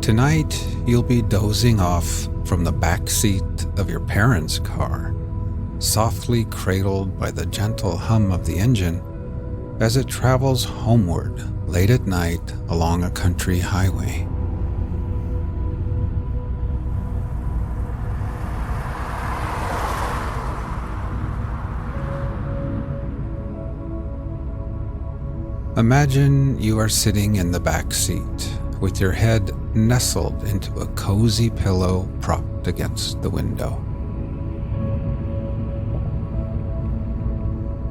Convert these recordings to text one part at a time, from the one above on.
Tonight, you'll be dozing off from the back seat of your parents' car, softly cradled by the gentle hum of the engine as it travels homeward late at night along a country highway. Imagine you are sitting in the back seat with your head nestled into a cozy pillow propped against the window.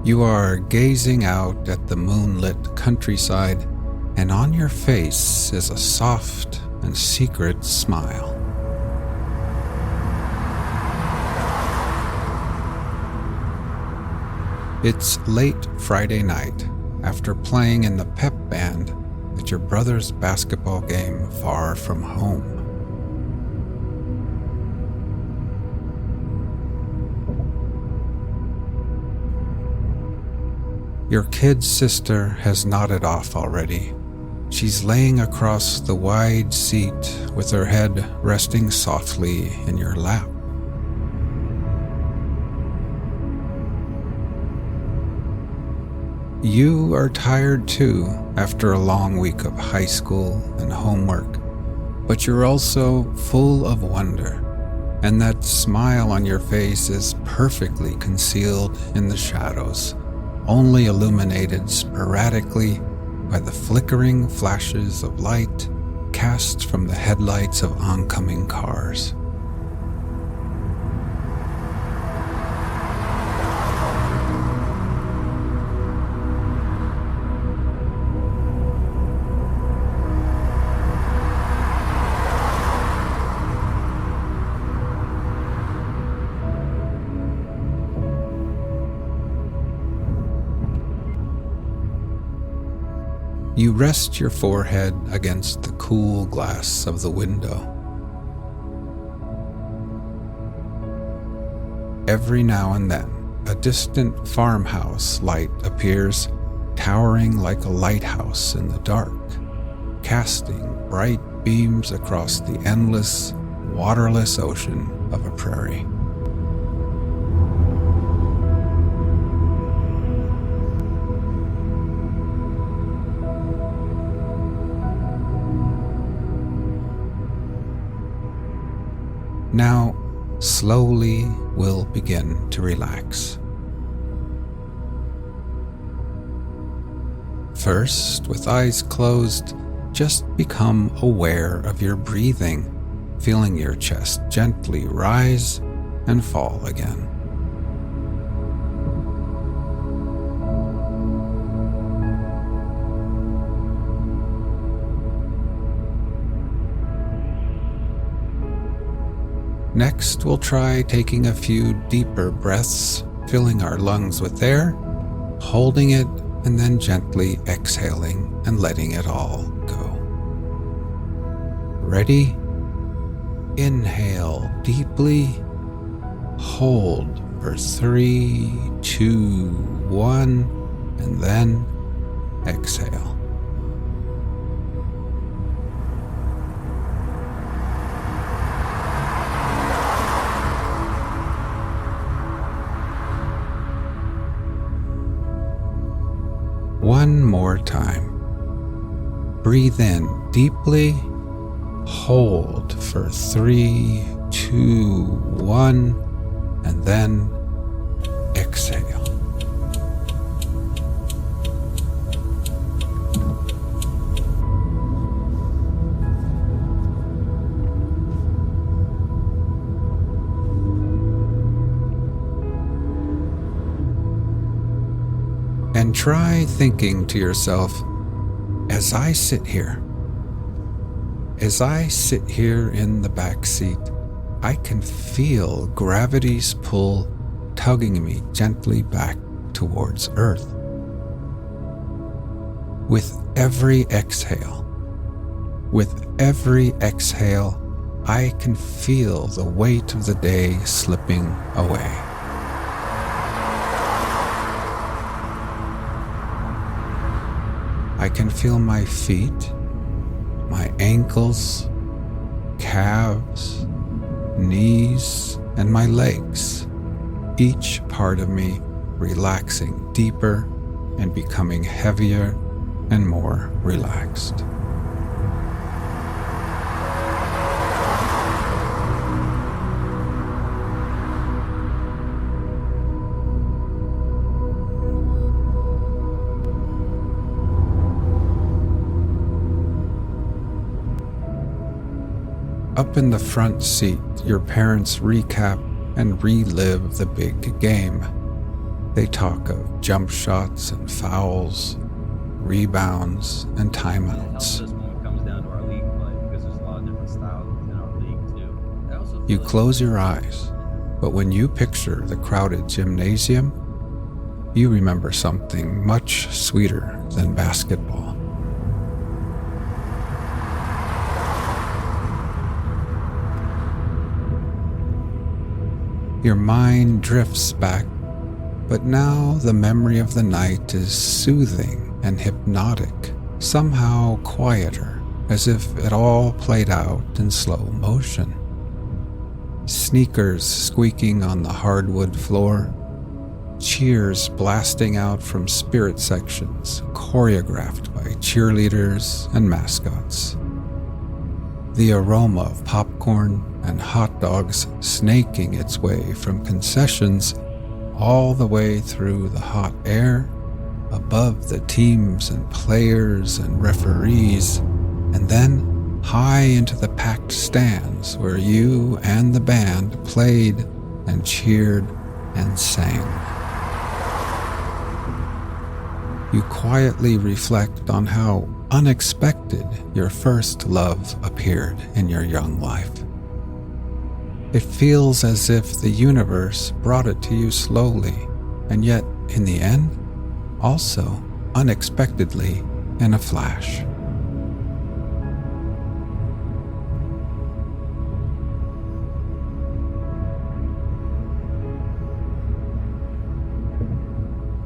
You are gazing out at the moonlit countryside, and on your face is a soft and secret smile. It's late Friday night after playing in the pep band at your brother's basketball game far from home. Your kid sister has nodded off already. She's laying across the wide seat with her head resting softly in your lap. You are tired too after a long week of high school and homework, but you're also full of wonder, and that smile on your face is perfectly concealed in the shadows, only illuminated sporadically by the flickering flashes of light cast from the headlights of oncoming cars. You rest your forehead against the cool glass of the window. Every now and then, a distant farmhouse light appears, towering like a lighthouse in the dark, casting bright beams across the endless, waterless ocean of a prairie. Now, slowly we'll begin to relax. First, with eyes closed, just become aware of your breathing, feeling your chest gently rise and fall again. Next, we'll try taking a few deeper breaths, filling our lungs with air, holding it, and then gently exhaling and letting it all go. Ready? Inhale deeply, hold for 3, 2, 1, and then exhale. One more time. Breathe in deeply, hold for 3, 2, 1, and then exhale. And try thinking to yourself, as I sit here in the back seat, I can feel gravity's pull tugging me gently back towards Earth. With every exhale, I can feel the weight of the day slipping away. I can feel my feet, my ankles, calves, knees, and my legs, each part of me relaxing deeper and becoming heavier and more relaxed. Up in the front seat, your parents recap and relive the big game. They talk of jump shots and fouls, rebounds and timeouts. You close your eyes, but when you picture the crowded gymnasium, you remember something much sweeter than basketball. Your mind drifts back, but now the memory of the night is soothing and hypnotic, somehow quieter, as if it all played out in slow motion. Sneakers squeaking on the hardwood floor, cheers blasting out from spirit sections choreographed by cheerleaders and mascots. The aroma of popcorn and hot dogs snaking its way from concessions all the way through the hot air, above the teams and players and referees, and then high into the packed stands where you and the band played and cheered and sang. You quietly reflect on how unexpected your first love appeared in your young life. It feels as if the universe brought it to you slowly, and yet, in the end, also unexpectedly in a flash.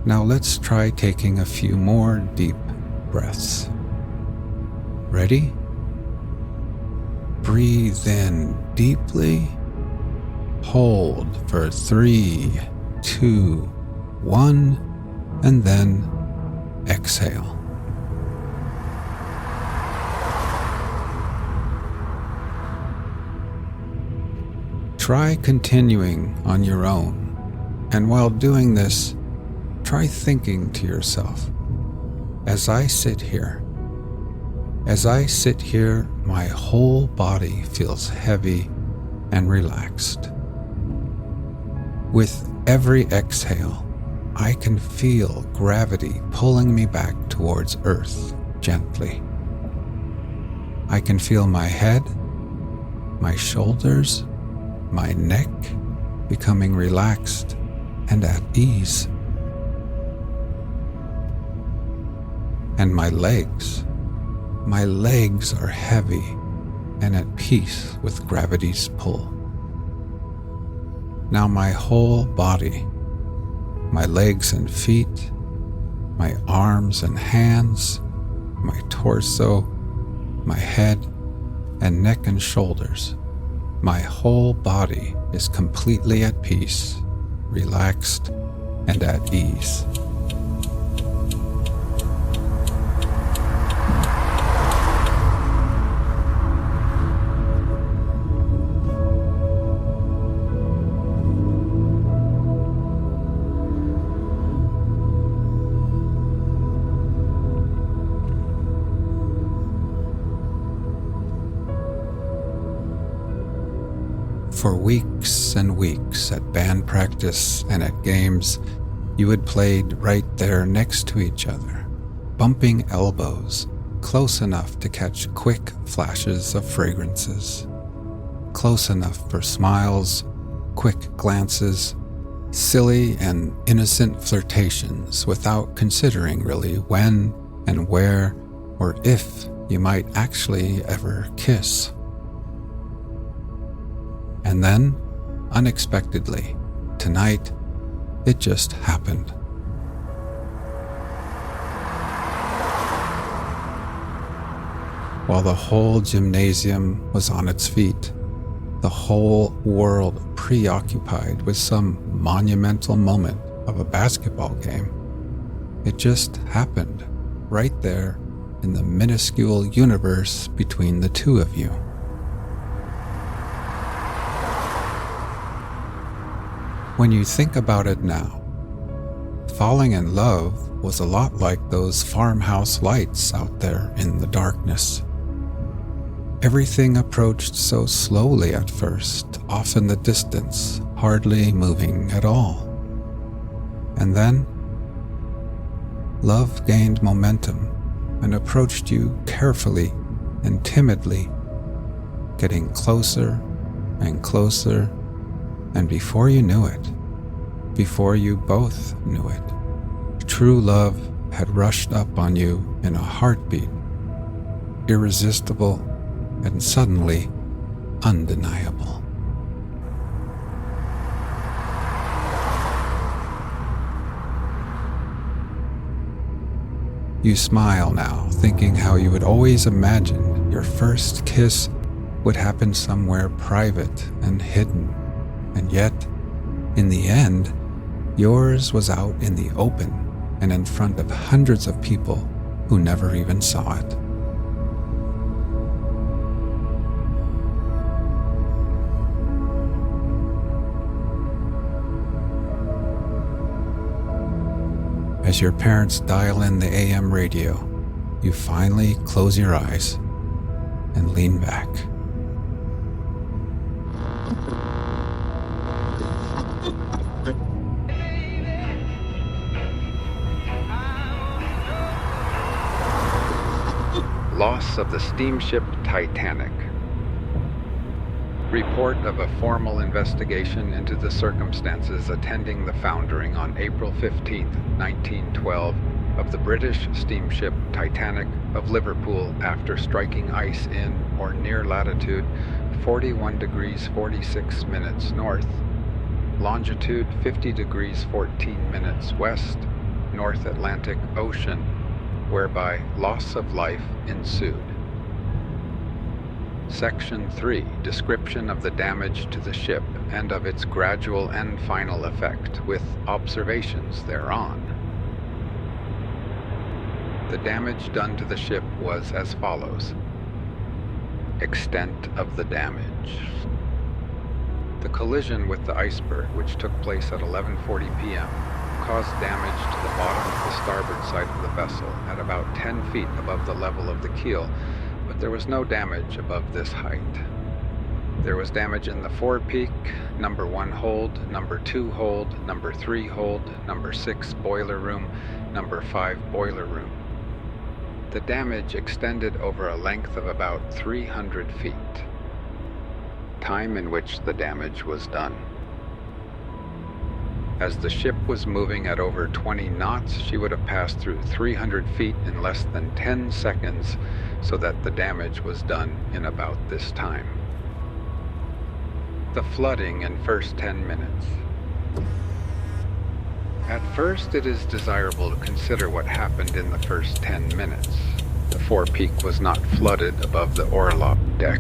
Now let's try taking a few more deep breaths. Ready? Breathe in deeply. Hold for 3, 2, 1, and then exhale. Try continuing on your own, and while doing this, try thinking to yourself, as I sit here, my whole body feels heavy and relaxed. With every exhale, I can feel gravity pulling me back towards Earth gently. I can feel my head, my shoulders, my neck becoming relaxed and at ease. And my legs are heavy and at peace with gravity's pull. Now my whole body, my legs and feet, my arms and hands, my torso, my head and neck and shoulders, my whole body is completely at peace, relaxed, and at ease. For weeks and weeks at band practice and at games, you had played right there next to each other, bumping elbows, close enough to catch quick flashes of fragrances, close enough for smiles, quick glances, silly and innocent flirtations without considering really when and where or if you might actually ever kiss. And then, unexpectedly, tonight, it just happened. while the whole gymnasium was on its feet, the whole world preoccupied with some monumental moment of a basketball game. It just happened right there in the minuscule universe between the two of you. When you think about it now, falling in love was a lot like those farmhouse lights out there in the darkness. Everything approached so slowly at first, off in the distance, hardly moving at all. And then, love gained momentum and approached you carefully and timidly, getting closer and closer, and before you knew it, before you both knew it, true love had rushed up on you in a heartbeat, irresistible and suddenly undeniable. You smile now, thinking how you had always imagined your first kiss would happen somewhere private and hidden, and yet, in the end, yours was out in the open and in front of hundreds of people who never even saw it. As your parents dial in the AM radio, you finally close your eyes and lean back. Loss of the steamship Titanic. Report of a formal investigation into the circumstances attending the foundering on April 15, 1912, of the British steamship Titanic of Liverpool after striking ice in or near latitude 41 degrees 46 minutes north, longitude 50 degrees 14 minutes west, North Atlantic Ocean, whereby loss of life ensued. Section 3. Description of the damage to the ship and of its gradual and final effect, with observations thereon. The damage done to the ship was as follows. Extent of the damage. The collision with the iceberg, which took place at 11:40 p.m., caused damage to the bottom of the starboard side of the vessel at about 10 feet above the level of the keel, but there was no damage above this height. There was damage in the forepeak, number 1 hold, number 2 hold, number 3 hold, number 6 boiler room, number 5 boiler room. The damage extended over a length of about 300 feet. Time in which the damage was done. As the ship was moving at over 20 knots, she would have passed through 300 feet in less than 10 seconds, so that the damage was done in about this time. The flooding in first 10 minutes. At first, it is desirable to consider what happened in the first 10 minutes. The forepeak was not flooded above the orlop deck,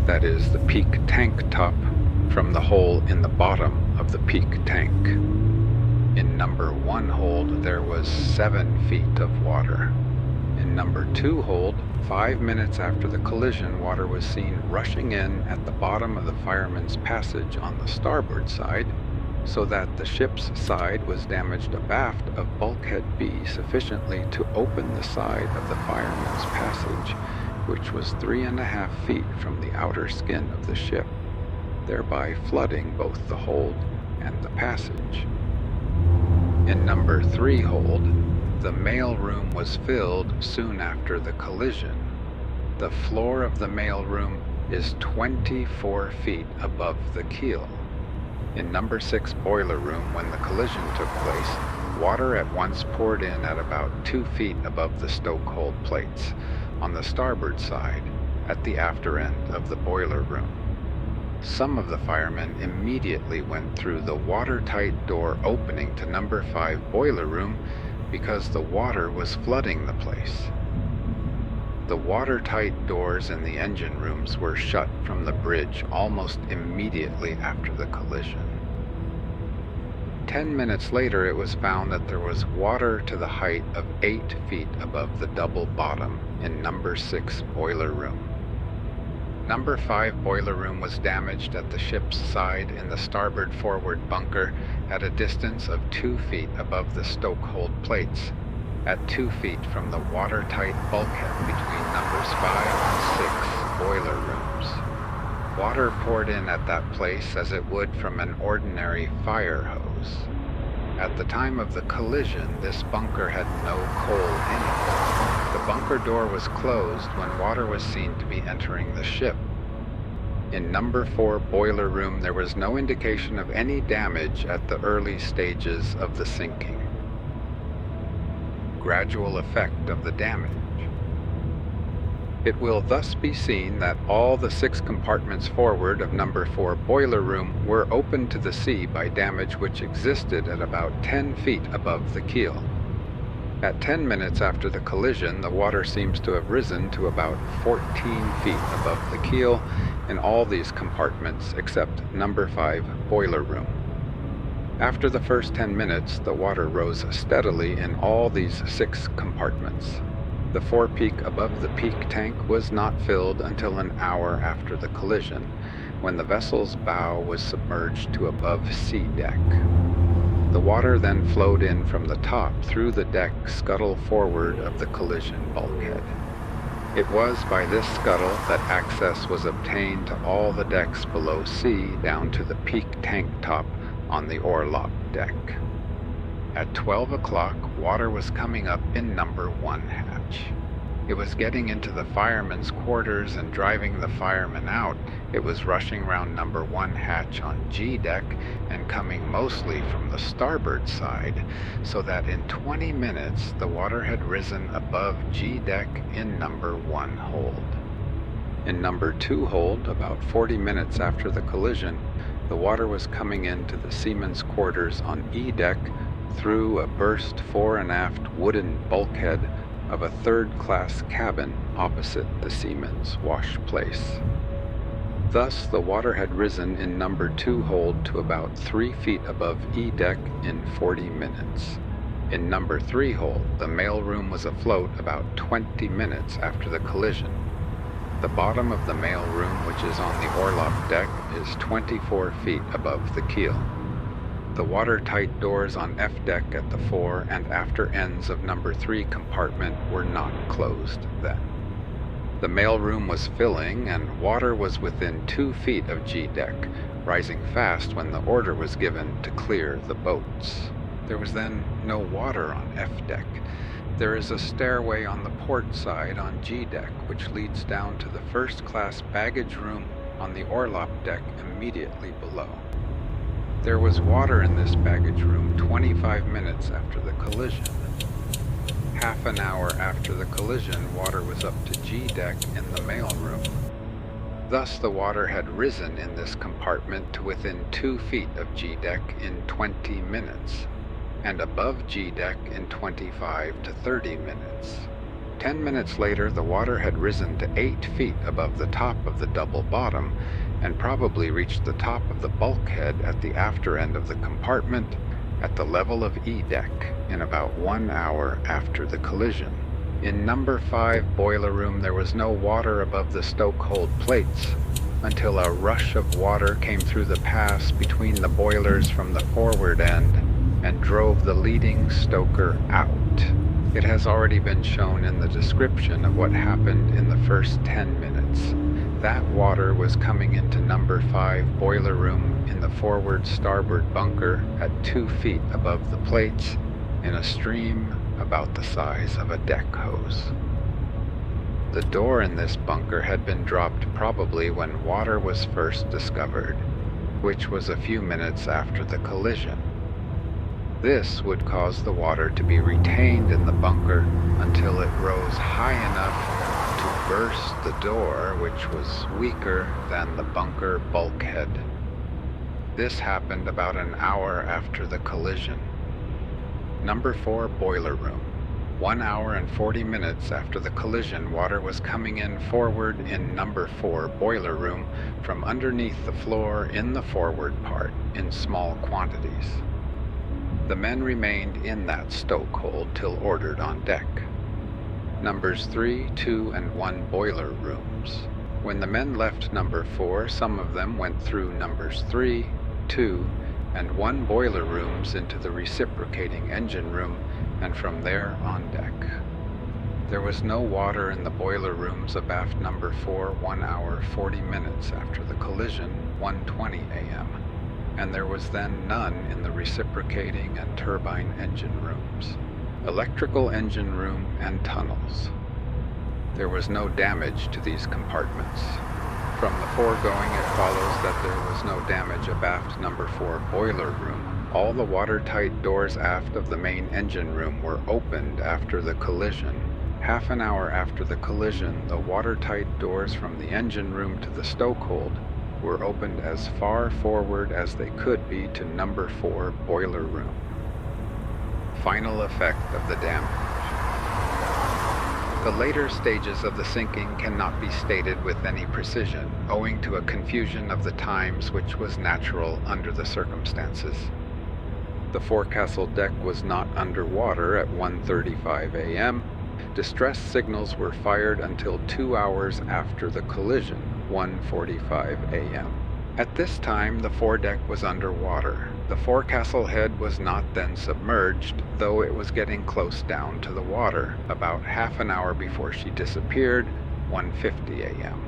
that is, the peak tank top, from the hole in the bottom of the peak tank. In number 1 hold, there was 7 feet of water. In number 2 hold, 5 minutes after the collision, water was seen rushing in at the bottom of the fireman's passage on the starboard side, so that the ship's side was damaged abaft of bulkhead B sufficiently to open the side of the fireman's passage, which was 3.5 feet from the outer skin of the ship, thereby flooding both the hold and the passage. In number 3 hold, the mail room was filled soon after the collision. The floor of the mail room is 24 feet above the keel. In number 6 boiler room, when the collision took place, water at once poured in at about 2 feet above the stokehold plates, on the starboard side, at the after end of the boiler room. Some of the firemen immediately went through the watertight door opening to number 5 boiler room because the water was flooding the place. The watertight doors in the engine rooms were shut from the bridge almost immediately after the collision. 10 minutes later, it was found that there was water to the height of 8 feet above the double bottom in number 6 boiler room. Number 5 boiler room was damaged at the ship's side in the starboard forward bunker at a distance of 2 feet above the stokehold plates, at 2 feet from the watertight bulkhead between numbers 5 and 6 boiler rooms. Water poured in at that place as it would from an ordinary fire hose. At the time of the collision, this bunker had no coal in it. The bunker door was closed when water was seen to be entering the ship. In number 4 boiler room, there was no indication of any damage at the early stages of the sinking. Gradual effect of the damage. It will thus be seen that all the 6 compartments forward of number 4 boiler room were open to the sea by damage which existed at about 10 feet above the keel. At 10 minutes after the collision, the water seems to have risen to about 14 feet above the keel in all these compartments except number 5 boiler room. After the first 10 minutes, the water rose steadily in all these 6 compartments. The forepeak above the peak tank was not filled until an hour after the collision, when the vessel's bow was submerged to above sea deck. The water then flowed in from the top through the deck scuttle forward of the collision bulkhead. It was by this scuttle that access was obtained to all the decks below sea down to the peak tank top on the orlop deck. At 12 o'clock, water was coming up in number 1 hatch. It was getting into the firemen's quarters and driving the firemen out. It was rushing round number 1 hatch on G deck and coming mostly from the starboard side, so that in 20 minutes the water had risen above G deck in number 1 hold. In number 2 hold, about 40 minutes after the collision, the water was coming into the seamen's quarters on E deck through a burst fore and aft wooden bulkhead of a third-class cabin opposite the seamen's wash place. Thus, the water had risen in number 2 hold to about 3 feet above E deck in 40 minutes. In number 3 hold, the mailroom was afloat about 20 minutes after the collision. The bottom of the mailroom, which is on the orlop deck, is 24 feet above the keel. The watertight doors on F deck at the fore and after ends of number 3 compartment were not closed then. The mailroom was filling and water was within 2 feet of G deck, rising fast when the order was given to clear the boats. There was then no water on F deck. There is a stairway on the port side on G deck which leads down to the first-class baggage room on the orlop deck immediately below. There was water in this baggage room 25 minutes after the collision. Half an hour after the collision, water was up to G deck in the mailroom. Thus the water had risen in this compartment to within 2 feet of G deck in 20 minutes, and above G deck in 25 to 30 minutes. 10 minutes later, the water had risen to 8 feet above the top of the double bottom, and probably reached the top of the bulkhead at the after end of the compartment at the level of E deck in about 1 hour after the collision. In number 5 boiler room, there was no water above the stokehold plates until a rush of water came through the pass between the boilers from the forward end and drove the leading stoker out. It has already been shown in the description of what happened in the first 10 minutes. That water was coming into number 5 boiler room in the forward starboard bunker at 2 feet above the plates in a stream about the size of a deck hose. The door in this bunker had been dropped probably when water was first discovered, which was a few minutes after the collision. This would cause the water to be retained in the bunker until it rose high enough to burst the door, which was weaker than the bunker bulkhead. This happened about an hour after the collision. Number 4 boiler room. 1 hour and 40 minutes after the collision, water was coming in forward in number 4 boiler room from underneath the floor in the forward part in small quantities. The men remained in that stokehold till ordered on deck. Numbers 3, 2, and 1 boiler rooms. When the men left number 4, some of them went through numbers 3, 2, and 1 boiler rooms into the reciprocating engine room, and from there on deck. There was no water in the boiler rooms abaft number 4 1 hour 40 minutes after the collision, 1:20 a.m., and there was then none in the reciprocating and turbine engine rooms, electrical engine room, and tunnels. There was no damage to these compartments. From the foregoing, it follows that there was no damage abaft number 4 boiler room. All the watertight doors aft of the main engine room were opened after the collision. Half an hour after the collision, the watertight doors from the engine room to the stokehold were opened as far forward as they could be to number 4 boiler room. Final effect of the damage. The later stages of the sinking cannot be stated with any precision, owing to a confusion of the times which was natural under the circumstances. The forecastle deck was not under water at 1:35 a.m. Distress signals were fired until 2 hours after the collision, 1:45 a.m. At this time, the foredeck was under water. The forecastle head was not then submerged, though it was getting close down to the water, about half an hour before she disappeared, 1:50 a.m.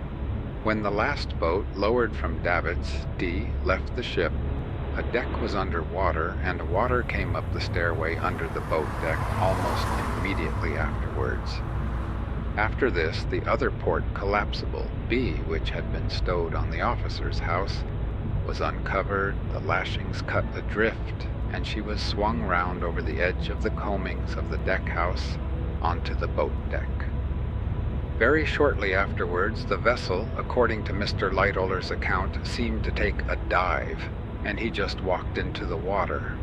When the last boat, lowered from davits, D, left the ship, a deck was under water, and water came up the stairway under the boat deck almost immediately afterwards. After this, the other port collapsible, B, which had been stowed on the officer's house, was uncovered, the lashings cut adrift, and she was swung round over the edge of the coamings of the deck house onto the boat deck. Very shortly afterwards, the vessel, according to Mr. Lightollers' account, seemed to take a dive, and he just walked into the water.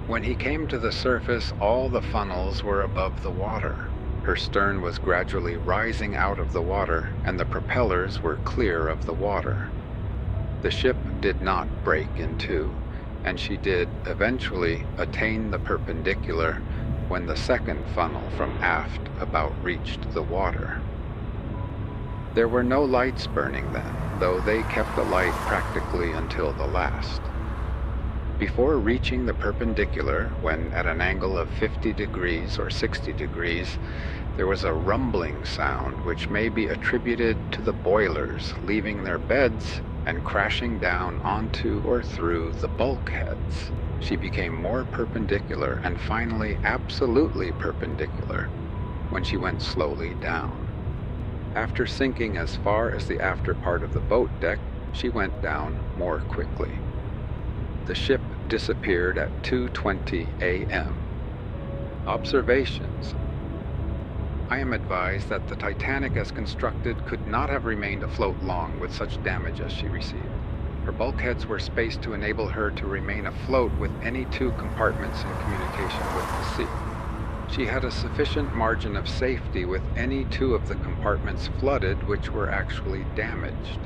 When he came to the surface, all the funnels were above the water. Her stern was gradually rising out of the water, and the propellers were clear of the water. The ship did not break in two, and she did eventually attain the perpendicular when the second funnel from aft about reached the water. There were no lights burning then, though they kept alight practically until the last. Before reaching the perpendicular, when at an angle of 50 degrees or 60 degrees, there was a rumbling sound which may be attributed to the boilers leaving their beds and crashing down onto or through the bulkheads. She became more perpendicular and finally absolutely perpendicular when she went slowly down. After sinking as far as the after part of the boat deck, she went down more quickly. The ship disappeared at 2:20 a.m. Observations. I am advised that the Titanic as constructed could not have remained afloat long with such damage as she received. Her bulkheads were spaced to enable her to remain afloat with any two compartments in communication with the sea. She had a sufficient margin of safety with any two of the compartments flooded which were actually damaged.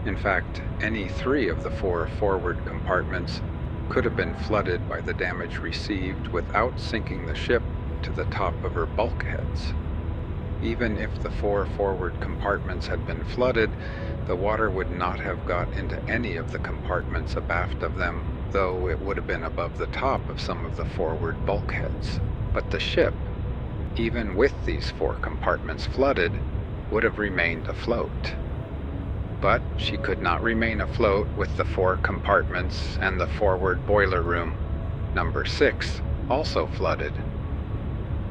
In fact, any three of the four forward compartments could have been flooded by the damage received without sinking the ship to the top of her bulkheads. Even if the four forward compartments had been flooded, the water would not have got into any of the compartments abaft of them, though it would have been above the top of some of the forward bulkheads. But the ship, even with these four compartments flooded, would have remained afloat. But she could not remain afloat with the four compartments and the forward boiler room, number 6, also flooded.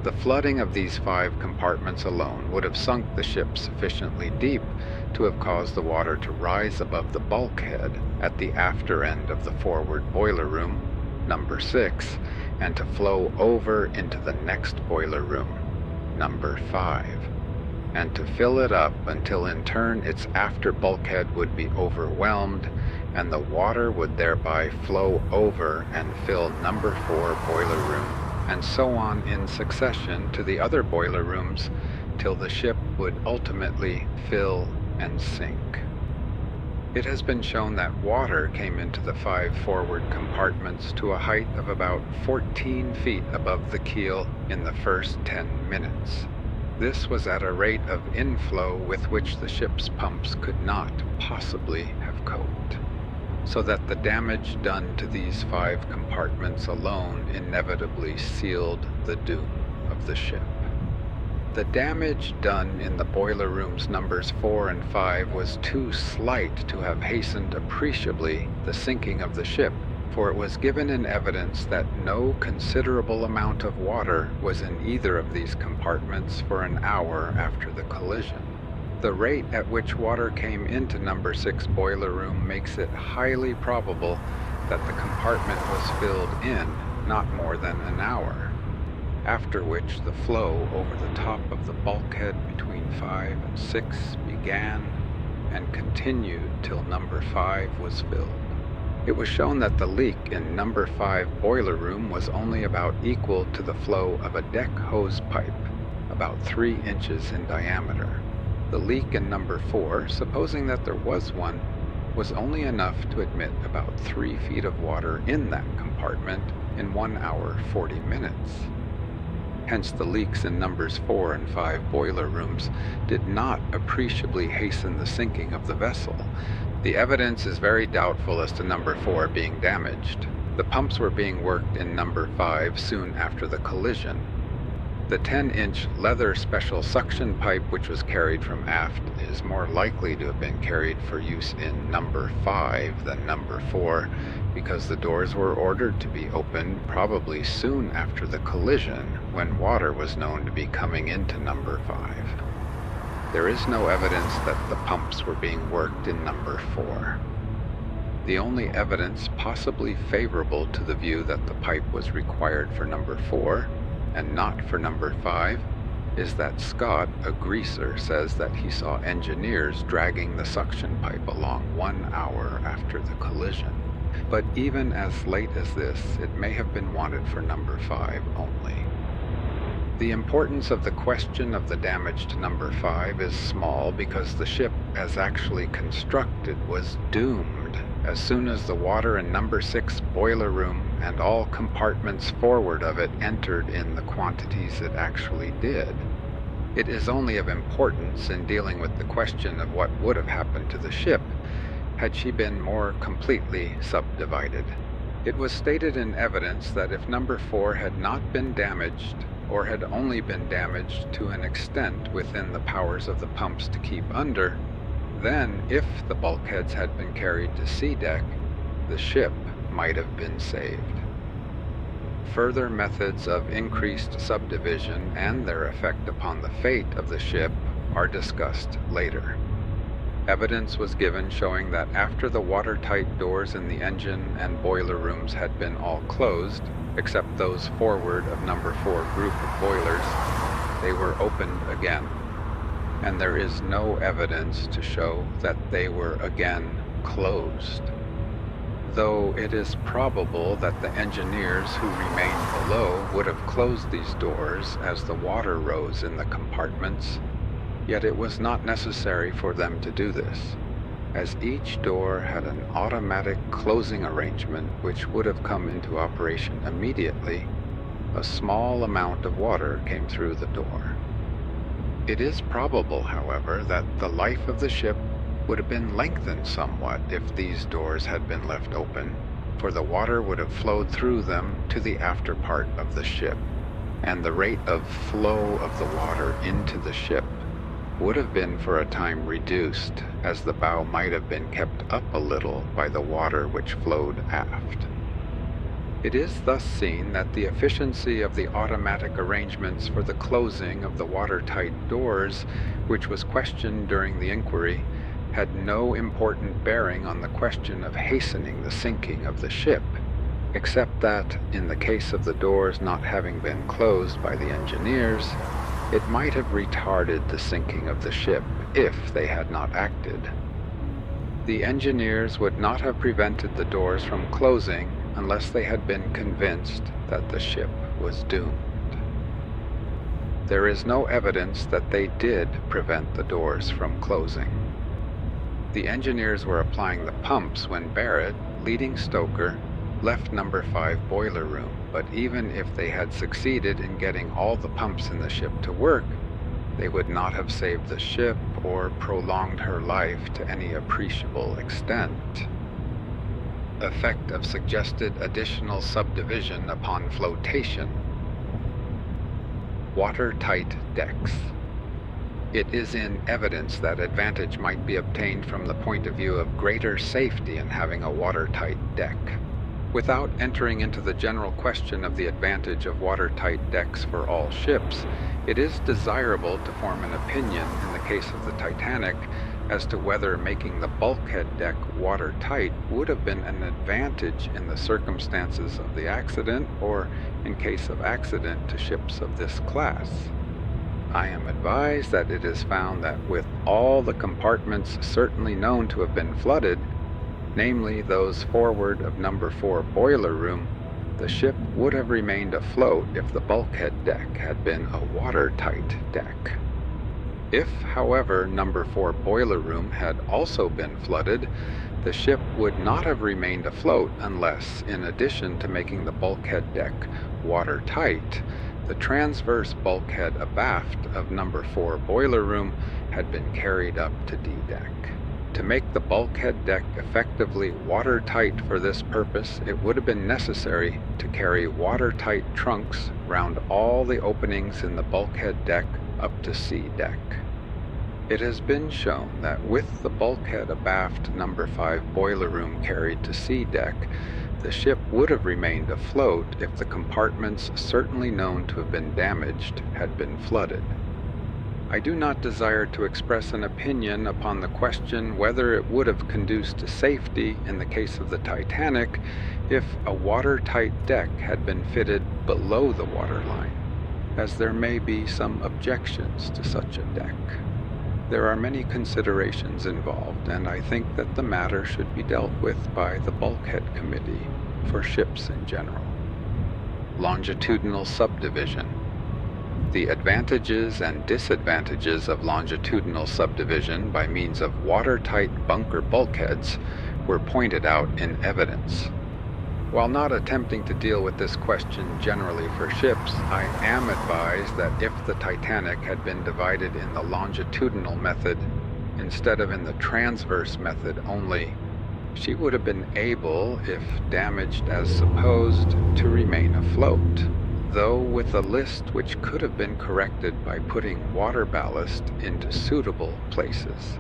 The flooding of these 5 compartments alone would have sunk the ship sufficiently deep to have caused the water to rise above the bulkhead at the after end of the forward boiler room, number 6, and to flow over into the next boiler room, number 5, and to fill it up until in turn its after bulkhead would be overwhelmed, and the water would thereby flow over and fill number 4 boiler room, and so on in succession to the other boiler rooms till the ship would ultimately fill and sink. It has been shown that water came into the 5 forward compartments to a height of about 14 feet above the keel in the first 10 minutes. This was at a rate of inflow with which the ship's pumps could not possibly have coped, so that the damage done to these 5 compartments alone inevitably sealed the doom of the ship. The damage done in the boiler rooms numbers 4 and 5 was too slight to have hastened appreciably the sinking of the ship, for it was given in evidence that no considerable amount of water was in either of these compartments for an hour after the collision. The rate at which water came into number 6 boiler room makes it highly probable that the compartment was filled in not more than an hour, after which the flow over the top of the bulkhead between 5 and 6 began and continued till number 5 was filled. It was shown that the leak in number 5 boiler room was only about equal to the flow of a deck hose pipe, about 3 inches in diameter. The leak in number 4, supposing that there was one, was only enough to admit about 3 feet of water in that compartment in 1 hour 40 minutes. Hence the leaks in numbers 4 and 5 boiler rooms did not appreciably hasten the sinking of the vessel. The evidence is very doubtful as to number 4 being damaged. The pumps were being worked in number 5 soon after the collision. The 10-inch leather special suction pipe which was carried from aft is more likely to have been carried for use in number 5 than number 4, because the doors were ordered to be opened probably soon after the collision, when water was known to be coming into number 5. There is no evidence that the pumps were being worked in number 4. The only evidence possibly favorable to the view that the pipe was required for number 4 and not for number 5 is that Scott, a greaser, says that he saw engineers dragging the suction pipe along 1 hour after the collision. But even as late as this, it may have been wanted for number 5 only. The importance of the question of the damage to number 5 is small because the ship, as actually constructed, was doomed as soon as the water in number 6 boiler room and all compartments forward of it entered in the quantities it actually did. It is only of importance in dealing with the question of what would have happened to the ship had she been more completely subdivided. It was stated in evidence that if number 4 had not been damaged, or had only been damaged to an extent within the powers of the pumps to keep under, then if the bulkheads had been carried to sea deck, the ship might have been saved. Further methods of increased subdivision and their effect upon the fate of the ship are discussed later. Evidence was given showing that after the watertight doors in the engine and boiler rooms had been all closed, except those forward of number 4 group of boilers, they were opened again, and there is no evidence to show that they were again closed. Though it is probable that the engineers who remained below would have closed these doors as the water rose in the compartments, yet it was not necessary for them to do this, as each door had an automatic closing arrangement which would have come into operation immediately a small amount of water came through the door. It is probable, however, that the life of the ship would have been lengthened somewhat if these doors had been left open, for the water would have flowed through them to the after part of the ship, and the rate of flow of the water into the ship would have been for a time reduced, as the bow might have been kept up a little by the water which flowed aft. It is thus seen that the efficiency of the automatic arrangements for the closing of the watertight doors, which was questioned during the inquiry, had no important bearing on the question of hastening the sinking of the ship, except that, in the case of the doors not having been closed by the engineers, it might have retarded the sinking of the ship if they had not acted. The engineers would not have prevented the doors from closing unless they had been convinced that the ship was doomed. There is no evidence that they did prevent the doors from closing. The engineers were applying the pumps when Barrett, leading stoker, left number 5 boiler room, but even if they had succeeded in getting all the pumps in the ship to work, they would not have saved the ship or prolonged her life to any appreciable extent. Effect of suggested additional subdivision upon flotation. Watertight decks. It is in evidence that advantage might be obtained from the point of view of greater safety in having a watertight deck. Without entering into the general question of the advantage of watertight decks for all ships, it is desirable to form an opinion in the case of the Titanic as to whether making the bulkhead deck watertight would have been an advantage in the circumstances of the accident or in case of accident to ships of this class. I am advised that it is found that with all the compartments certainly known to have been flooded, namely those forward of number 4 boiler room, the ship would have remained afloat if the bulkhead deck had been a watertight deck. If, however, number 4 boiler room had also been flooded, the ship would not have remained afloat unless, in addition to making the bulkhead deck watertight, the transverse bulkhead abaft of number 4 boiler room had been carried up to D-deck. To make the bulkhead deck effectively watertight for this purpose, it would have been necessary to carry watertight trunks round all the openings in the bulkhead deck up to C-deck. It has been shown that with the bulkhead abaft number 5 boiler room carried to C-deck, the ship would have remained afloat if the compartments certainly known to have been damaged had been flooded. I do not desire to express an opinion upon the question whether it would have conduced to safety in the case of the Titanic if a watertight deck had been fitted below the waterline, as there may be some objections to such a deck. There are many considerations involved, and I think that the matter should be dealt with by the Bulkhead Committee for ships in general. Longitudinal subdivision. The advantages and disadvantages of longitudinal subdivision by means of watertight bunker bulkheads were pointed out in evidence. While not attempting to deal with this question generally for ships, I am advised that if the Titanic had been divided in the longitudinal method instead of in the transverse method only, she would have been able, if damaged as supposed, to remain afloat, though with a list which could have been corrected by putting water ballast into suitable places.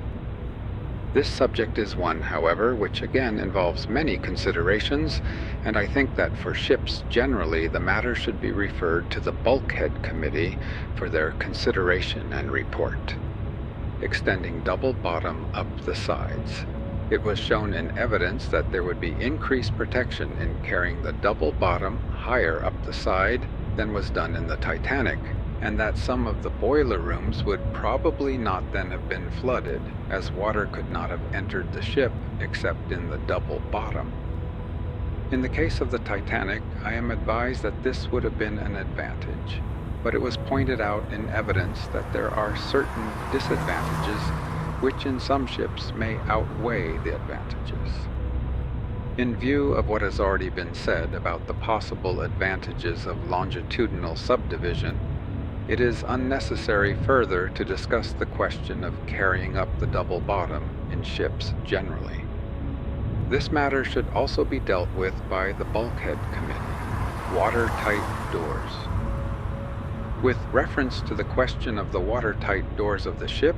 This subject is one, however, which again involves many considerations, and I think that for ships generally the matter should be referred to the Bulkhead Committee for their consideration and report. Extending double bottom up the sides. It was shown in evidence that there would be increased protection in carrying the double bottom higher up the side than was done in the Titanic, and that some of the boiler rooms would probably not then have been flooded, as water could not have entered the ship except in the double bottom. In the case of the Titanic, I am advised that this would have been an advantage, but it was pointed out in evidence that there are certain disadvantages which in some ships may outweigh the advantages. In view of what has already been said about the possible advantages of longitudinal subdivision, it is unnecessary further to discuss the question of carrying up the double bottom in ships generally. This matter should also be dealt with by the Bulkhead Committee. Watertight doors. With reference to the question of the watertight doors of the ship,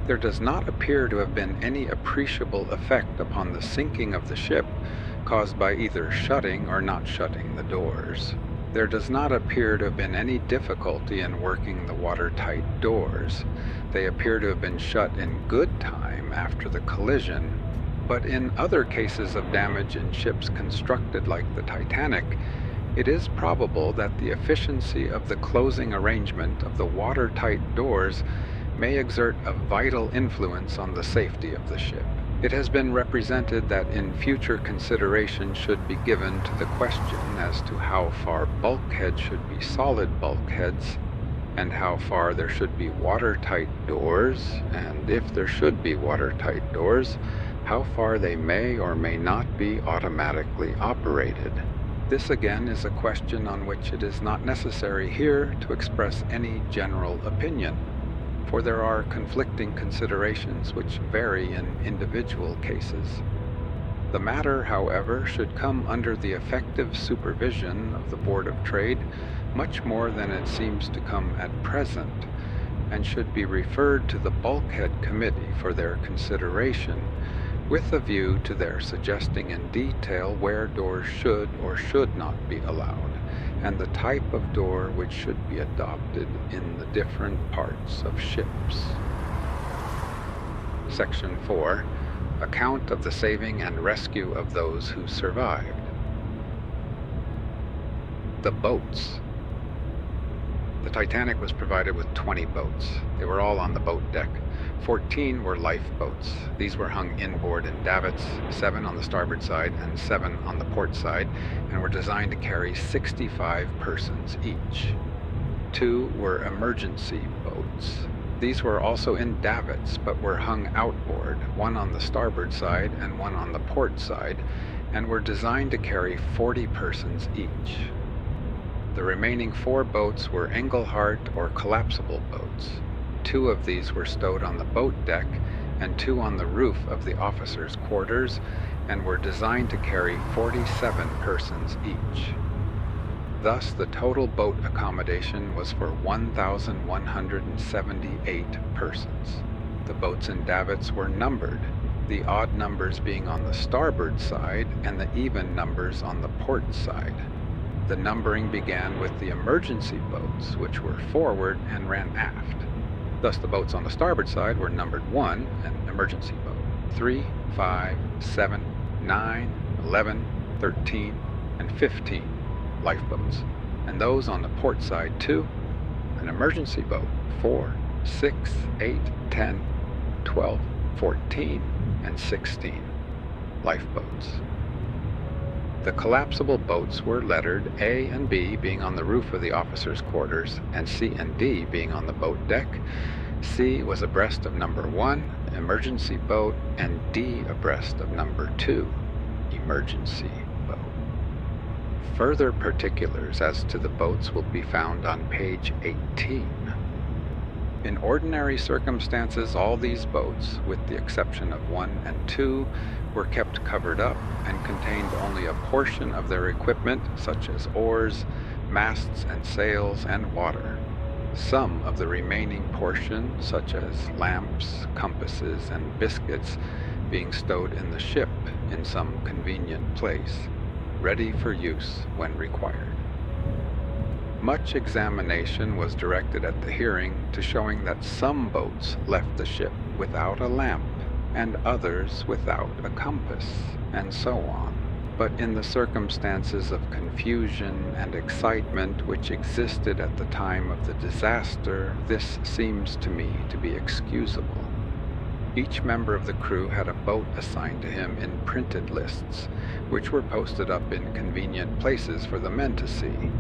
there does not appear to have been any appreciable effect upon the sinking of the ship caused by either shutting or not shutting the doors. There does not appear to have been any difficulty in working the watertight doors. They appear to have been shut in good time after the collision, but in other cases of damage in ships constructed like the Titanic, it is probable that the efficiency of the closing arrangement of the watertight doors may exert a vital influence on the safety of the ship. It has been represented that in future consideration should be given to the question as to how far bulkheads should be solid bulkheads, and how far there should be watertight doors, and if there should be watertight doors, how far they may or may not be automatically operated. This again is a question on which it is not necessary here to express any general opinion, for there are conflicting considerations which vary in individual cases. The matter, however, should come under the effective supervision of the Board of Trade much more than it seems to come at present, and should be referred to the Bulkhead Committee for their consideration, with a view to their suggesting in detail where doors should or should not be allowed, and the type of door which should be adopted in the different parts of ships. Section 4. Account of the saving and rescue of those who survived. The boats. The Titanic was provided with 20 boats. They were all on the boat deck. 14 were lifeboats. These were hung inboard in davits, 7 on the starboard side and 7 on the port side, and were designed to carry 65 persons each. 2 were emergency boats. These were also in davits, but were hung outboard, 1 on the starboard side and 1 on the port side, and were designed to carry 40 persons each. The remaining 4 boats were Engelhart or collapsible boats. 2 of these were stowed on the boat deck and 2 on the roof of the officers' quarters, and were designed to carry 47 persons each. Thus, the total boat accommodation was for 1,178 persons. The boats in davits were numbered, the odd numbers being on the starboard side and the even numbers on the port side. The numbering began with the emergency boats, which were forward and ran aft. Thus, the boats on the starboard side were numbered 1, an emergency boat, 3, 5, 7, 9, 11, 13, and 15 lifeboats, and those on the port side 2, an emergency boat, 4, 6, 8, 10, 12, 14, and 16 lifeboats. The collapsible boats were lettered, A and B being on the roof of the officers' quarters, and C and D being on the boat deck. C was abreast of number 1, emergency boat, and D abreast of number 2, emergency boat. Further particulars as to the boats will be found on page 18. In ordinary circumstances, all these boats, with the exception of 1 and 2, were kept covered up and contained only a portion of their equipment, such as oars, masts and sails, and water. Some of the remaining portion, such as lamps, compasses, and biscuits, being stowed in the ship in some convenient place, ready for use when required. Much examination was directed at the hearing to showing that some boats left the ship without a lamp, and others without a compass, and so on. But in the circumstances of confusion and excitement which existed at the time of the disaster, this seems to me to be excusable. Each member of the crew had a boat assigned to him in printed lists, which were posted up in convenient places for the men to see.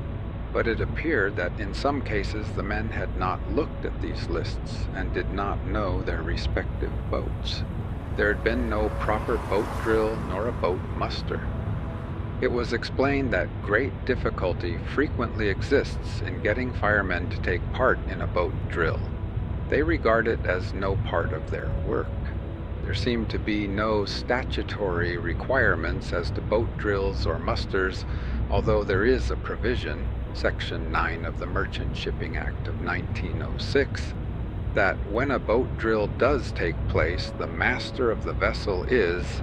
But it appeared that in some cases the men had not looked at these lists and did not know their respective boats. There had been no proper boat drill nor a boat muster. It was explained that great difficulty frequently exists in getting firemen to take part in a boat drill. They regard it as no part of their work. There seem to be no statutory requirements as to boat drills or musters, although there is a provision, Section 9 of the Merchant Shipping Act of 1906, that when a boat drill does take place, the master of the vessel is,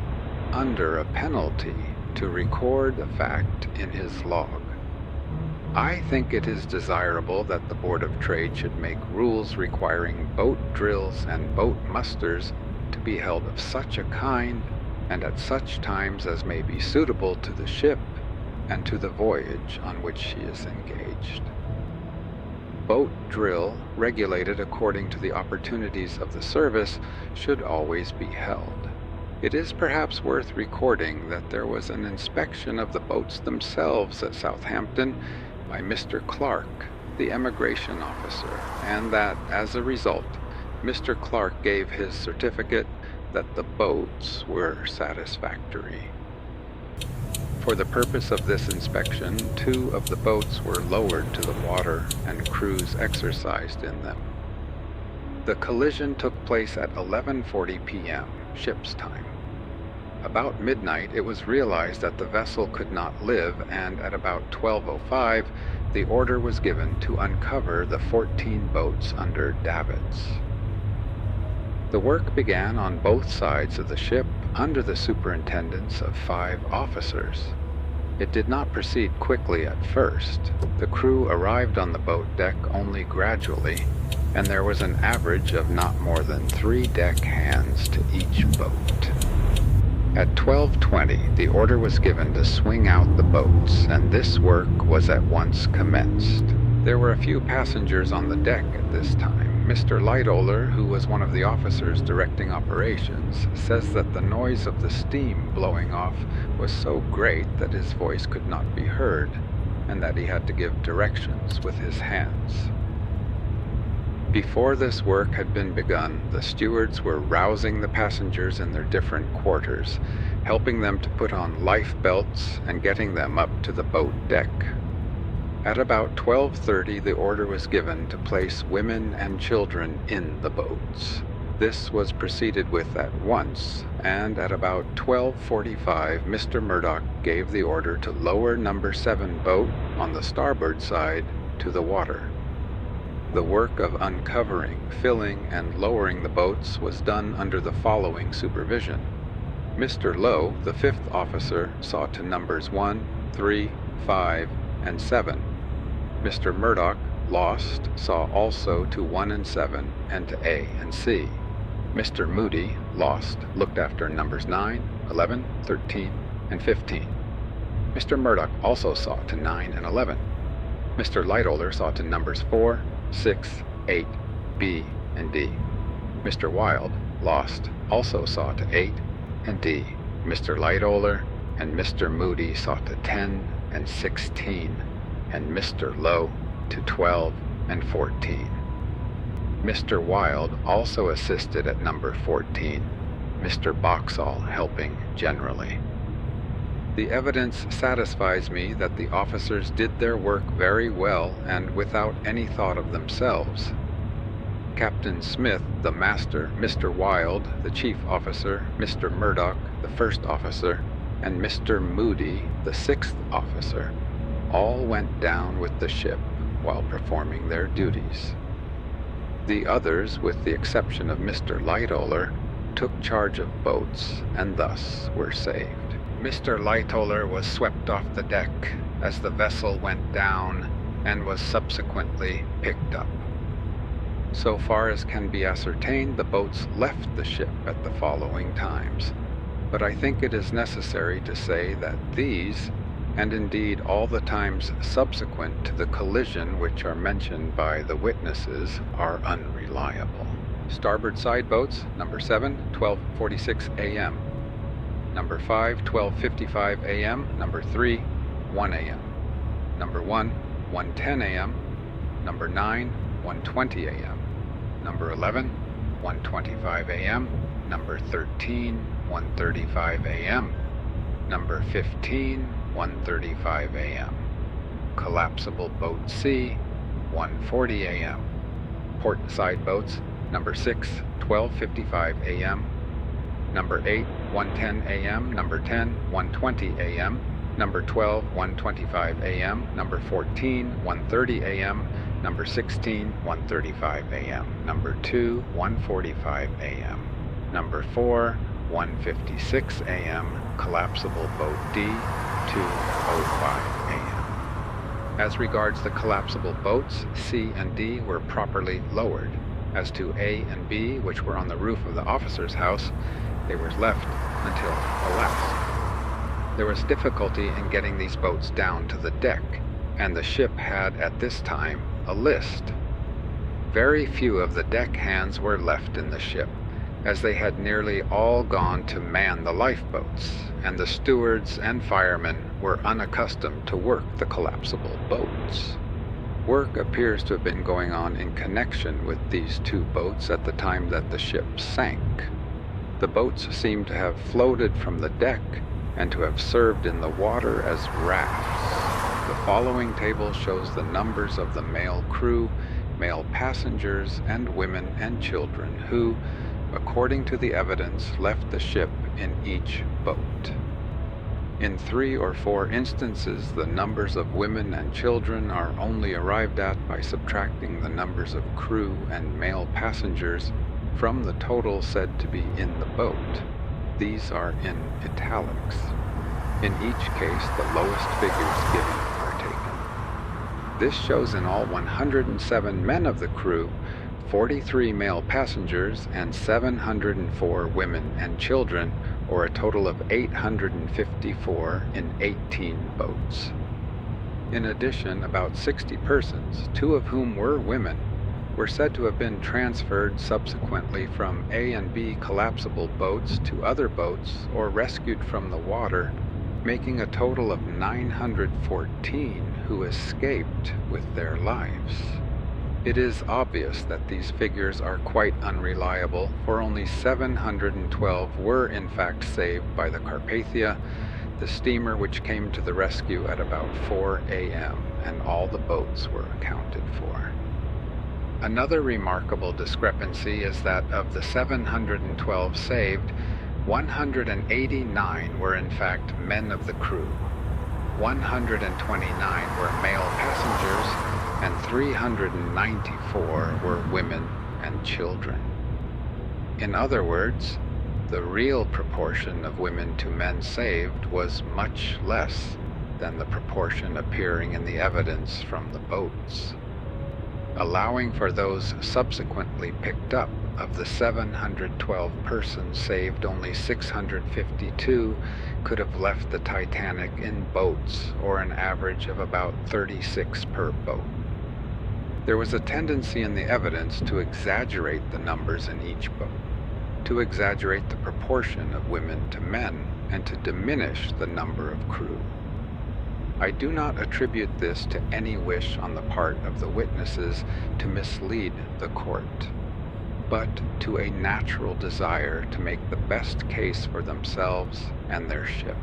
under a penalty, to record the fact in his log. I think it is desirable that the Board of Trade should make rules requiring boat drills and boat musters to be held of such a kind and at such times as may be suitable to the ship and to the voyage on which she is engaged. Boat drill, regulated according to the opportunities of the service, should always be held. It is perhaps worth recording that there was an inspection of the boats themselves at Southampton by Mr. Clark, the emigration officer, and that, as a result, Mr. Clark gave his certificate that the boats were satisfactory. For the purpose of this inspection, 2 of the boats were lowered to the water and crews exercised in them. The collision took place at 11:40 p.m., ship's time. About midnight, it was realized that the vessel could not live, and at about 12:05, the order was given to uncover the 14 boats under davits. The work began on both sides of the ship under the superintendence of 5 officers. It did not proceed quickly at first. The crew arrived on the boat deck only gradually, and there was an average of not more than 3 deck hands to each boat. At 12:20, the order was given to swing out the boats, and this work was at once commenced. There were a few passengers on the deck at this time. Mr. Lightoller, who was one of the officers directing operations, says that the noise of the steam blowing off was so great that his voice could not be heard, and that he had to give directions with his hands. Before this work had been begun, the stewards were rousing the passengers in their different quarters, helping them to put on life belts and getting them up to the boat deck. At about 12:30, the order was given to place women and children in the boats. This was proceeded with at once, and at about 12:45, Mr. Murdoch gave the order to lower number 7 boat on the starboard side to the water. The work of uncovering, filling, and lowering the boats was done under the following supervision. Mr. Lowe, the 5th officer, saw to numbers 1, 3, 5, and 7. Mr. Murdoch, lost, saw also to 1 and 7 and to A and C. Mr. Moody, lost, looked after numbers 9, 11, 13, and 15. Mr. Murdoch also saw to 9 and 11. Mr. Lightoller saw to numbers 4, 6, 8, B, and D. Mr. Wilde, lost, also saw to 8 and D. Mr. Lightoller and Mr. Moody saw to 10 and 16, and Mr. Lowe to 12 and 14. Mr. Wilde also assisted at number 14, Mr. Boxall helping generally. The evidence satisfies me that the officers did their work very well and without any thought of themselves. Captain Smith, the master, Mr. Wilde, the chief officer, Mr. Murdoch, the 1st officer, and Mr. Moody, the 6th officer, all went down with the ship while performing their duties. The others, with the exception of Mr. Lightoller, took charge of boats and thus were saved. Mr. Lightoller was swept off the deck as the vessel went down and was subsequently picked up. So far as can be ascertained, the boats left the ship at the following times, but I think it is necessary to say that these, and indeed all the times subsequent to the collision which are mentioned by the witnesses, are unreliable. Starboard side boats, number 7, 12:46 a.m. Number 5, 12:55 a.m. Number 3, 1 a.m. Number 1, 1:10 a.m. Number 9, 1:20 a.m. Number 11, 1:25 a.m. Number 13, 1:35 a.m. Number 15, 1:35 a.m. Collapsible boat C, 1:40 a.m. Port side boats, number 6, 12:55 a.m. Number 8, 1:10 a.m. Number 10, 1:20 a.m. Number 12, 1:25 a.m. Number 14, 1:30 a.m. Number 16, 1:35 a.m. Number 2, 1:45 a.m. Number 4, 1:56 a.m. Collapsible boat D, 2:05 a.m. As regards the collapsible boats, C and D were properly lowered. As to A and B, which were on the roof of the officer's house, they were left until the last. There was difficulty in getting these boats down to the deck, and the ship had at this time a list. Very few of the deck hands were left in the ship, as they had nearly all gone to man the lifeboats, and the stewards and firemen were unaccustomed to work the collapsible boats. Work appears to have been going on in connection with these two boats at the time that the ship sank. The boats seem to have floated from the deck and to have served in the water as rafts. The following table shows the numbers of the male crew, male passengers, and women and children who, according to the evidence, left the ship in each boat. In 3 or 4 instances, the numbers of women and children are only arrived at by subtracting the numbers of crew and male passengers from the total said to be in the boat. These are in italics. In each case, the lowest figures given are taken. This shows in all 107 men of the crew, 43 male passengers, and 704 women and children, or a total of 854 in 18 boats. In addition, about 60 persons, 2 of whom were women, were said to have been transferred subsequently from A and B collapsible boats to other boats or rescued from the water, making a total of 914 who escaped with their lives. It is obvious that these figures are quite unreliable, for only 712 were in fact saved by the Carpathia, the steamer which came to the rescue at about 4 a.m., and all the boats were accounted for. Another remarkable discrepancy is that of the 712 saved, 189 were in fact men of the crew, 129 were male passengers, and 394 were women and children. In other words, the real proportion of women to men saved was much less than the proportion appearing in the evidence from the boats. Allowing for those subsequently picked up, of the 712 persons saved, only 652 could have left the Titanic in boats, or an average of about 36 per boat. There was a tendency in the evidence to exaggerate the numbers in each boat, to exaggerate the proportion of women to men, and to diminish the number of crew. I do not attribute this to any wish on the part of the witnesses to mislead the court, but to a natural desire to make the best case for themselves and their ship.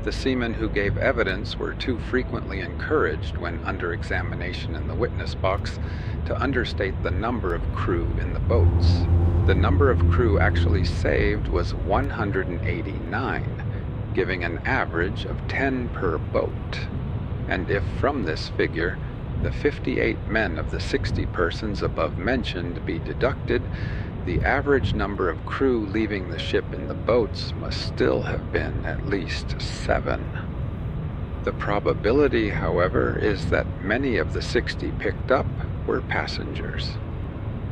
The seamen who gave evidence were too frequently encouraged when under examination in the witness box to understate the number of crew in the boats. The number of crew actually saved was 189, giving an average of 10 per boat. And if from this figure the 58 men of the 60 persons above mentioned be deducted, the average number of crew leaving the ship in the boats must still have been at least 7. The probability, however, is that many of the 60 picked up were passengers.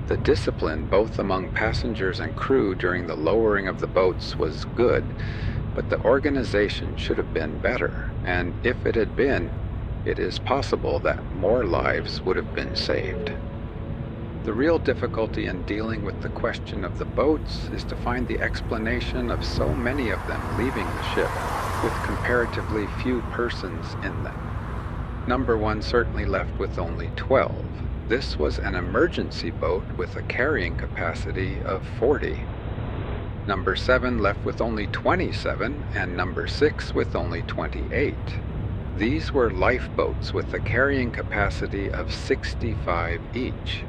The discipline both among passengers and crew during the lowering of the boats was good, but the organization should have been better, and if it had been, it is possible that more lives would have been saved. The real difficulty in dealing with the question of the boats is to find the explanation of so many of them leaving the ship with comparatively few persons in them. Number 1 certainly left with only 12. This was an emergency boat with a carrying capacity of 40. Number 7 left with only 27, and number 6 with only 28. These were lifeboats with a carrying capacity of 65 each,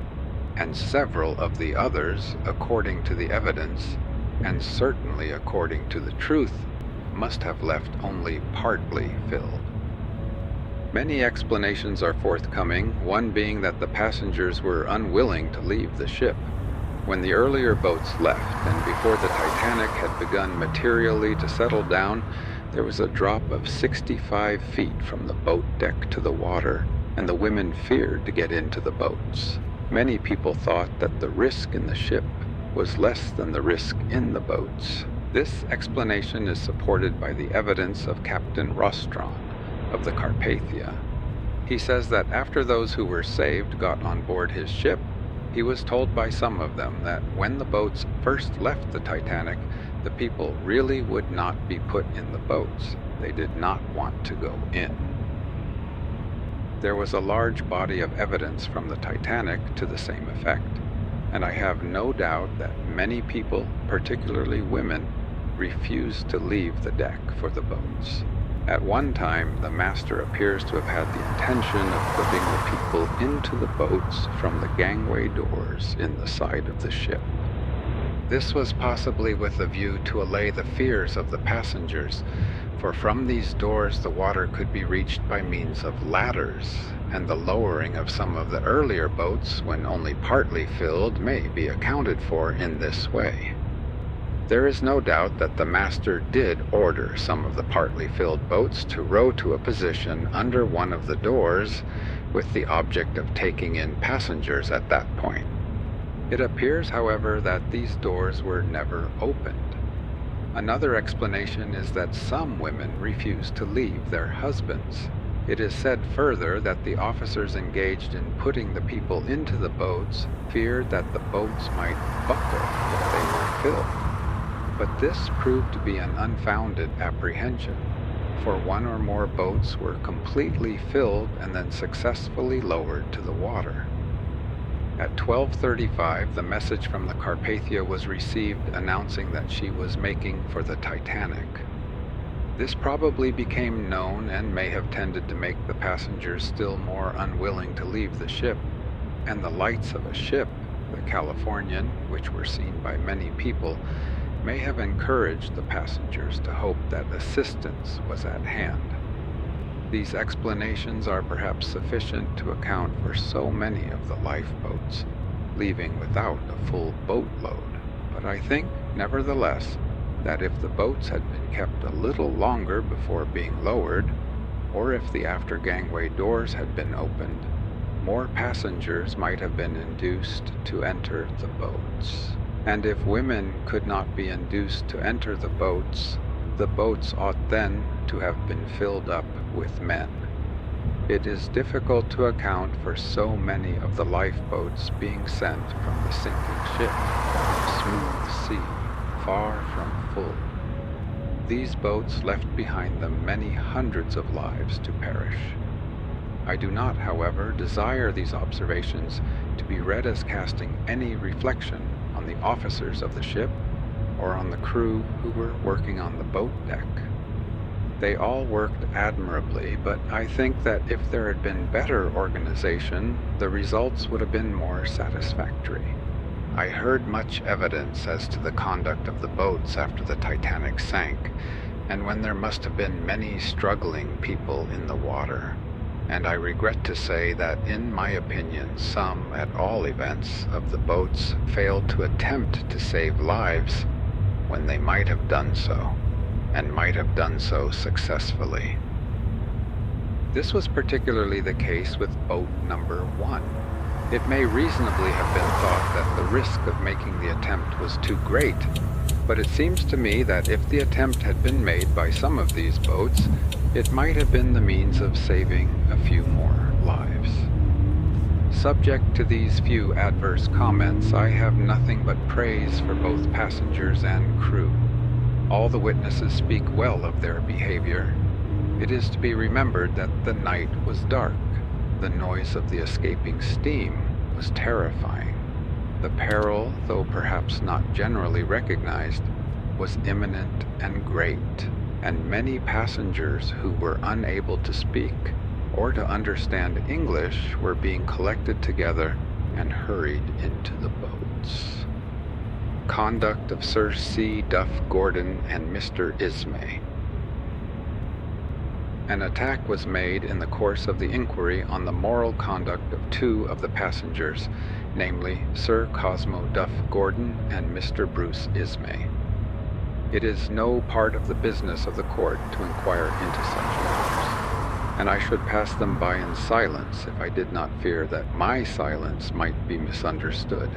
and several of the others, according to the evidence, and certainly according to the truth, must have left only partly filled. Many explanations are forthcoming, one being that the passengers were unwilling to leave the ship. When the earlier boats left, and before the Titanic had begun materially to settle down, there was a drop of 65 feet from the boat deck to the water, and the women feared to get into the boats. Many people thought that the risk in the ship was less than the risk in the boats. This explanation is supported by the evidence of Captain Rostron of the Carpathia. He says that after those who were saved got on board his ship, He was told by some of them that when the boats first left the Titanic, the people really would not be put in the boats. They did not want to go in. There was a large body of evidence from the Titanic to the same effect, and I have no doubt that many people, particularly women, refused to leave the deck for the boats. At one time, the master appears to have had the intention of putting the people into the boats from the gangway doors in the side of the ship. This was possibly with a view to allay the fears of the passengers, for from these doors the water could be reached by means of ladders, and the lowering of some of the earlier boats, when only partly filled, may be accounted for in this way. There is no doubt that the master did order some of the partly filled boats to row to a position under one of the doors with the object of taking in passengers at that point. It appears, however, that these doors were never opened. Another explanation is that some women refused to leave their husbands. It is said further that the officers engaged in putting the people into the boats feared that the boats might buckle if they were filled. But this proved to be an unfounded apprehension, for one or more boats were completely filled and then successfully lowered to the water. At 12:35, the message from the Carpathia was received announcing that she was making for the Titanic. This probably became known and may have tended to make the passengers still more unwilling to leave the ship, and the lights of a ship, the Californian, which were seen by many people, may have encouraged the passengers to hope that assistance was at hand. These explanations are perhaps sufficient to account for so many of the lifeboats leaving without a full boatload, but I think, nevertheless, that if the boats had been kept a little longer before being lowered, or if the after gangway doors had been opened, more passengers might have been induced to enter the boats. And if women could not be induced to enter the boats ought then to have been filled up with men. It is difficult to account for so many of the lifeboats being sent from the sinking ship on a smooth sea, far from full. These boats left behind them many hundreds of lives to perish. I do not, however, desire these observations to be read as casting any reflection on the officers of the ship or on the crew who were working on the boat deck. They all worked admirably, but I think that if there had been better organization, the results would have been more satisfactory. I heard much evidence as to the conduct of the boats after the Titanic sank, and when there must have been many struggling people in the water. And I regret to say that, in my opinion, some, at all events, of the boats failed to attempt to save lives when they might have done so, and might have done so successfully. This was particularly the case with boat number 1. It may reasonably have been thought that the risk of making the attempt was too great, but it seems to me that if the attempt had been made by some of these boats, it might have been the means of saving a few more lives. Subject to these few adverse comments, I have nothing but praise for both passengers and crew. All the witnesses speak well of their behavior. It is to be remembered that the night was dark. The noise of the escaping steam was terrifying. The peril, though perhaps not generally recognized, was imminent and great, and many passengers who were unable to speak or to understand English were being collected together and hurried into the boats. Conduct of Sir C. Duff Gordon and Mr. Ismay. An attack was made in the course of the inquiry on the moral conduct of two of the passengers, namely Sir Cosmo Duff Gordon and Mr. Bruce Ismay. It is no part of the business of the court to inquire into such matters, and I should pass them by in silence if I did not fear that my silence might be misunderstood.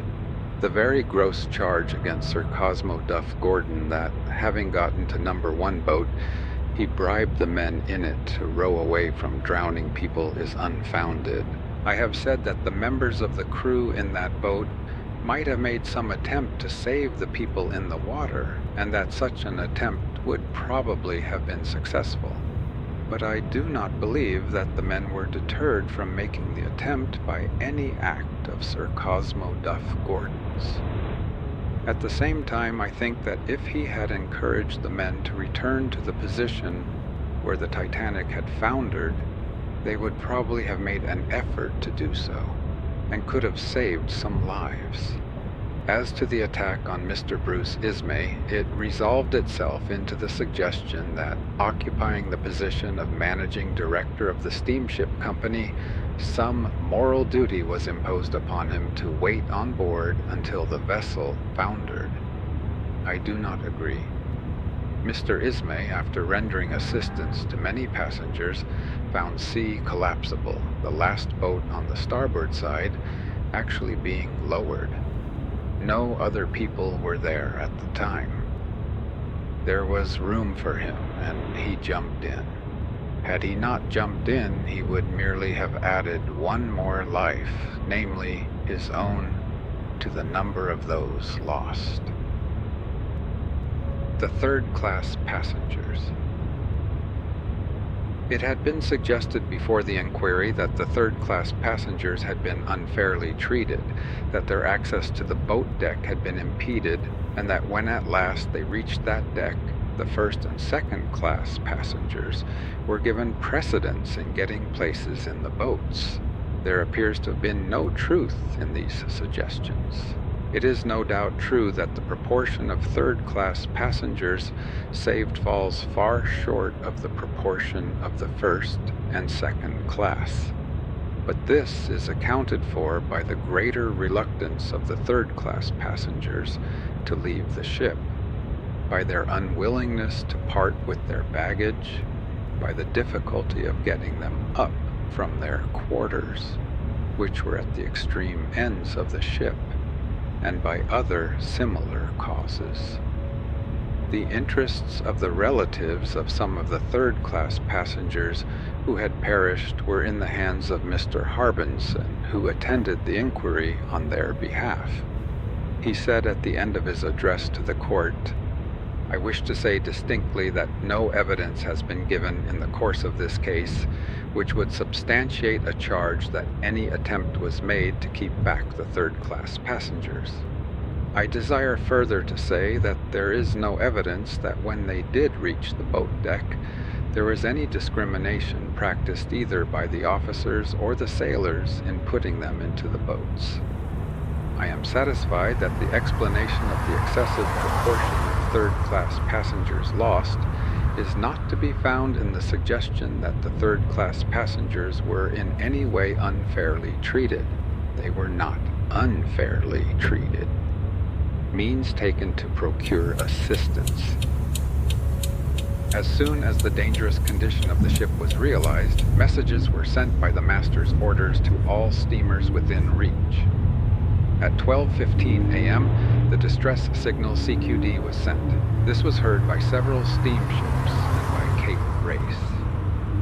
The very gross charge against Sir Cosmo Duff Gordon that, having got into number 1 boat, he bribed the men in it to row away from drowning people is unfounded, I have said that the members of the crew in that boat might have made some attempt to save the people in the water, and that such an attempt would probably have been successful. But I do not believe that the men were deterred from making the attempt by any act of Sir Cosmo Duff Gordon's. At the same time, I think that if he had encouraged the men to return to the position where the Titanic had foundered, they would probably have made an effort to do so, and could have saved some lives. As to the attack on Mr. Bruce Ismay, it resolved itself into the suggestion that, occupying the position of managing director of the steamship company, some moral duty was imposed upon him to wait on board until the vessel foundered. I do not agree. Mr. Ismay, after rendering assistance to many passengers, found C collapsible, the last boat on the starboard side actually being lowered. No other people were there at the time. There was room for him, and he jumped in. Had he not jumped in, he would merely have added one more life, namely his own, to the number of those lost. The third-class passengers. It had been suggested before the inquiry that the third-class passengers had been unfairly treated, that their access to the boat deck had been impeded, and that when at last they reached that deck, the first and second-class passengers were given precedence in getting places in the boats. There appears to have been no truth in these suggestions. It is no doubt true that the proportion of third-class passengers saved falls far short of the proportion of the first and second class. But this is accounted for by the greater reluctance of the third-class passengers to leave the ship, by their unwillingness to part with their baggage, by the difficulty of getting them up from their quarters, which were at the extreme ends of the ship, and by other similar causes. The interests of the relatives of some of the third-class passengers who had perished were in the hands of Mr. Harbinson, who attended the inquiry on their behalf. He said at the end of his address to the court, "I wish to say distinctly that no evidence has been given in the course of this case which would substantiate a charge that any attempt was made to keep back the third-class passengers. I desire further to say that there is no evidence that when they did reach the boat deck, there was any discrimination practiced either by the officers or the sailors in putting them into the boats. I am satisfied that the explanation of the excessive proportion of third-class passengers lost is not to be found in the suggestion that the third-class passengers were in any way unfairly treated. They were not unfairly treated. Means taken to procure assistance. As soon as the dangerous condition of the ship was realized, messages were sent by the master's orders to all steamers within reach. At 12:15 a.m., the distress signal CQD was sent. This was heard by several steamships and by Cape Race.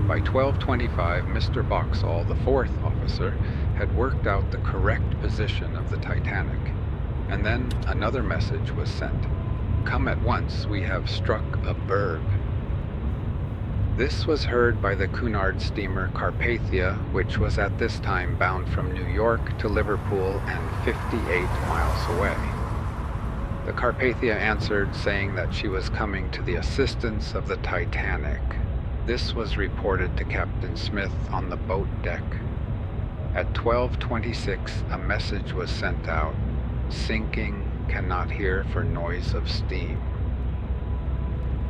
By 12:25, Mr. Boxall, the fourth officer, had worked out the correct position of the Titanic, and then another message was sent. "Come at once, we have struck a berg." This was heard by the Cunard steamer Carpathia, which was at this time bound from New York to Liverpool and 58 miles away. The Carpathia answered, saying that she was coming to the assistance of the Titanic. This was reported to Captain Smith on the boat deck. At 12:26, a message was sent out, "Sinking, cannot hear for noise of steam."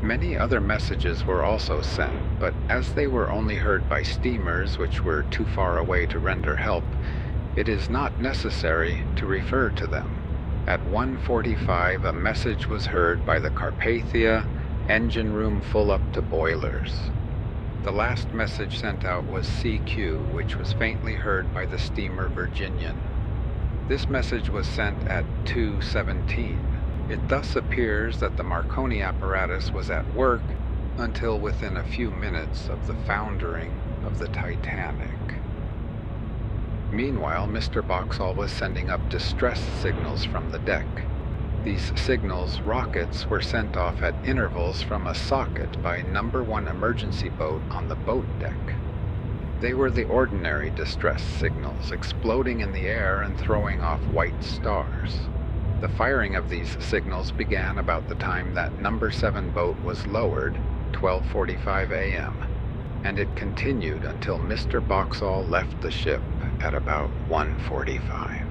Many other messages were also sent, but as they were only heard by steamers which were too far away to render help, it is not necessary to refer to them. At 1:45, a message was heard by the Carpathia, engine room full up to boilers. The last message sent out was CQ, which was faintly heard by the steamer Virginian. This message was sent at 2:17. It thus appears that the Marconi apparatus was at work until within a few minutes of the foundering of the Titanic. Meanwhile, Mr. Boxall was sending up distress signals from the deck. These signals, rockets, were sent off at intervals from a socket by number 1 emergency boat on the boat deck. They were the ordinary distress signals, exploding in the air and throwing off white stars. The firing of these signals began about the time that number 7 boat was lowered, 12:45 a.m., and it continued until Mr. Boxall left the ship at about 1:45.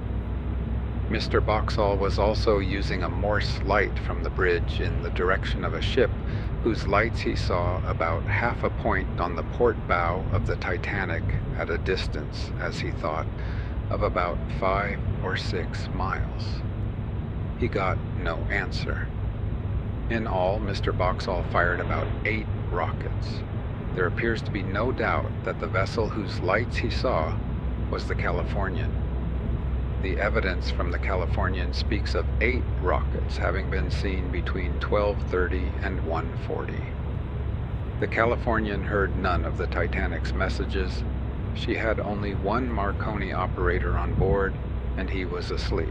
Mr. Boxall was also using a Morse light from the bridge in the direction of a ship whose lights he saw about half a point on the port bow of the Titanic at a distance, as he thought, of about 5 or 6 miles. He got no answer. In all, Mr. Boxall fired about 8 rockets. There appears to be no doubt that the vessel whose lights he saw was the Californian. The evidence from the Californian speaks of 8 rockets having been seen between 12:30 and 1:40. The Californian heard none of the Titanic's messages. She had only one Marconi operator on board, and he was asleep.